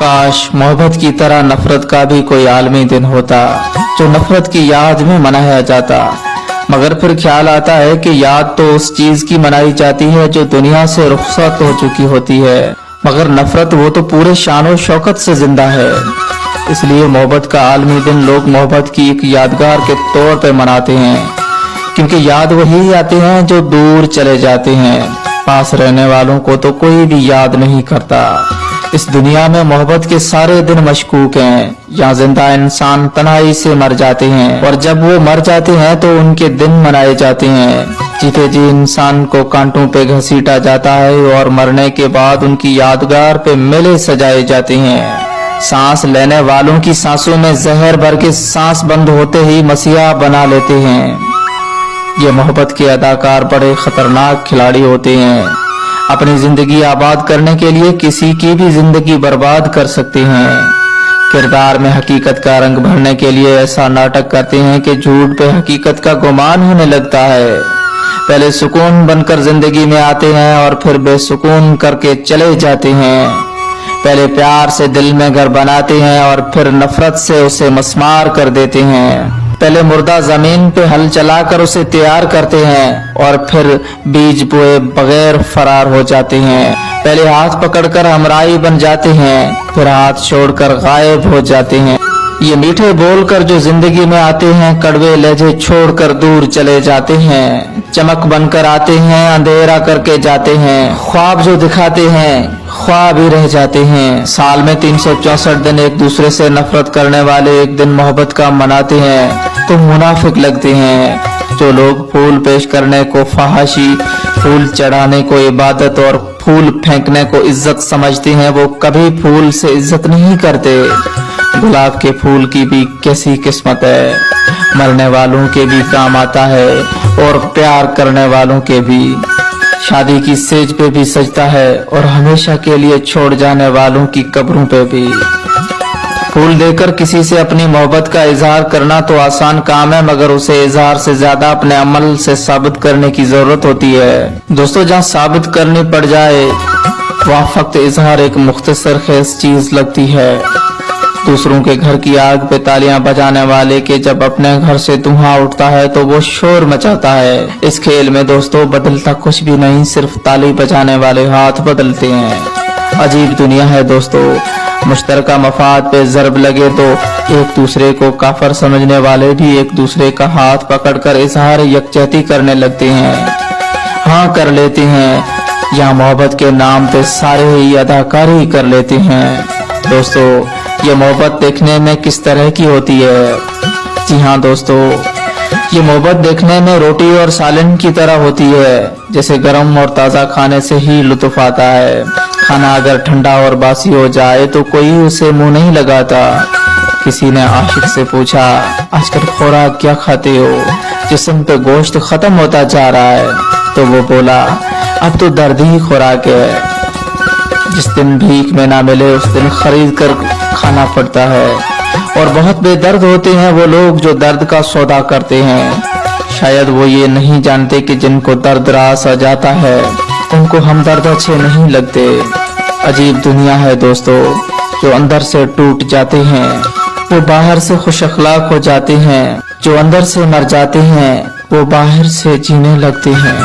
काश मोहब्बत की तरह नफरत का भी कोई आलमी दिन होता जो नफरत की याद में मनाया जाता। मगर फिर ख्याल आता है कि याद तो उस चीज की मनाई जाती है जो दुनिया से रुखसत हो चुकी होती है, मगर नफरत वो तो पूरे शान शौकत से जिंदा है। इसलिए मोहब्बत का आलमी दिन लोग मोहब्बत की एक यादगार के तौर पे मनाते हैं, क्योंकि याद वही आते हैं जो दूर चले जाते हैं। पास रहने वालों को तो कोई भी याद नहीं करता। इस दुनिया में मोहब्बत के सारे दिन मशकूक हैं। यहाँ जिंदा इंसान तन्हाई से मर जाते हैं और जब वो मर जाते हैं तो उनके दिन मनाए जाते हैं। जीते जी इंसान को कांटों पे घसीटा जाता है और मरने के बाद उनकी यादगार पे मेले सजाए जाते हैं। सांस लेने वालों की सांसों में जहर भर के सांस बंद होते ही मसीहा बना लेते हैं। ये मोहब्बत के अदाकार बड़े खतरनाक खिलाड़ी होते हैं। अपनी जिंदगी आबाद करने के लिए किसी की भी जिंदगी बर्बाद कर सकते हैं। किरदार में हकीकत का रंग भरने के लिए ऐसा नाटक करते हैं कि झूठ पे हकीकत का गुमान होने लगता है। पहले सुकून बनकर जिंदगी में आते हैं और फिर बेसुकून करके चले जाते हैं। पहले प्यार से दिल में घर बनाते हैं और फिर नफरत से उसे मस्मार कर देते हैं। पहले मुर्दा जमीन पे हल चलाकर उसे तैयार करते हैं और फिर बीज बोए बगैर फरार हो जाते हैं। पहले हाथ पकड़कर हमराही बन जाते हैं, फिर हाथ छोड़कर गायब हो जाते हैं। ये मीठे बोलकर जो जिंदगी में आते हैं, कड़वे लहजे छोड़कर दूर चले जाते हैं। चमक बनकर आते हैं, अंधेरा करके जाते हैं। ख्वाब जो दिखाते हैं ख्वाब ही रह जाते हैं। साल में 364 दिन एक दूसरे से नफरत करने वाले एक दिन मोहब्बत का मनाते हैं तो मुनाफिक लगते हैं। जो लोग फूल पेश करने को फहाशी, फूल चढ़ाने को इबादत और फूल फेंकने को इज्जत समझते हैं, वो कभी फूल से इज्जत नहीं करते। गुलाब के फूल की भी कैसी किस्मत है, मरने वालों के भी काम आता है और प्यार करने वालों के भी। शादी की सेज पे भी सजता है और हमेशा के लिए छोड़ जाने वालों की कब्रों पे भी। फूल देकर किसी से अपनी मोहब्बत का इजहार करना तो आसान काम है, मगर उसे इजहार से ज्यादा अपने अमल से साबित करने की जरूरत होती है। दोस्तों, जहाँ साबित करनी पड़ जाए वहाँ फक्त इजहार एक मुख्तसर खेस चीज लगती है। दूसरों के घर की आग पे तालियां बजाने वाले के जब अपने घर से धुआं उठता है तो वो शोर मचाता है। इस खेल में दोस्तों बदलता कुछ भी नहीं, सिर्फ ताली बजाने वाले हाथ बदलते हैं। अजीब दुनिया है दोस्तों। मुश्तरका मफाद पे जरब लगे तो एक दूसरे को काफर समझने वाले भी एक दूसरे का हाथ पकड़कर इजहार यकजहती करने लगते हैं। हाँ कर लेते हैं, या मोहब्बत के नाम पे सारे ही अदाकारी कर लेते हैं। दोस्तों, ये मोहब्बत देखने में किस तरह की होती है? जी हाँ दोस्तों, ये मोहब्बत देखने में रोटी और सालन की तरह होती है। जैसे गर्म और ताज़ा खाने से ही लुत्फ आता है। खाना अगर ठंडा और बासी हो जाए तो कोई उसे मुंह नहीं लगाता। किसी ने आशिक से पूछा, आजकल खुराक क्या खाते हो? जिस्म पे गोश्त खत्म होता जा रहा है। तो वो बोला, अब तो दर्द ही खुराक है। जिस दिन भीख में ना मिले उस दिन खरीद कर खाना पड़ता है। और बहुत बेदर्द होते हैं वो लोग जो दर्द का सौदा करते हैं। शायद वो ये नहीं जानते कि जिनको दर्द रास आ जाता है उनको हमदर्द अच्छे नहीं लगते। अजीब दुनिया है दोस्तों। जो अंदर से टूट जाते हैं वो बाहर से खुश अखलाक हो जाते हैं। जो अंदर से मर जाते हैं वो बाहर से जीने लगते हैं।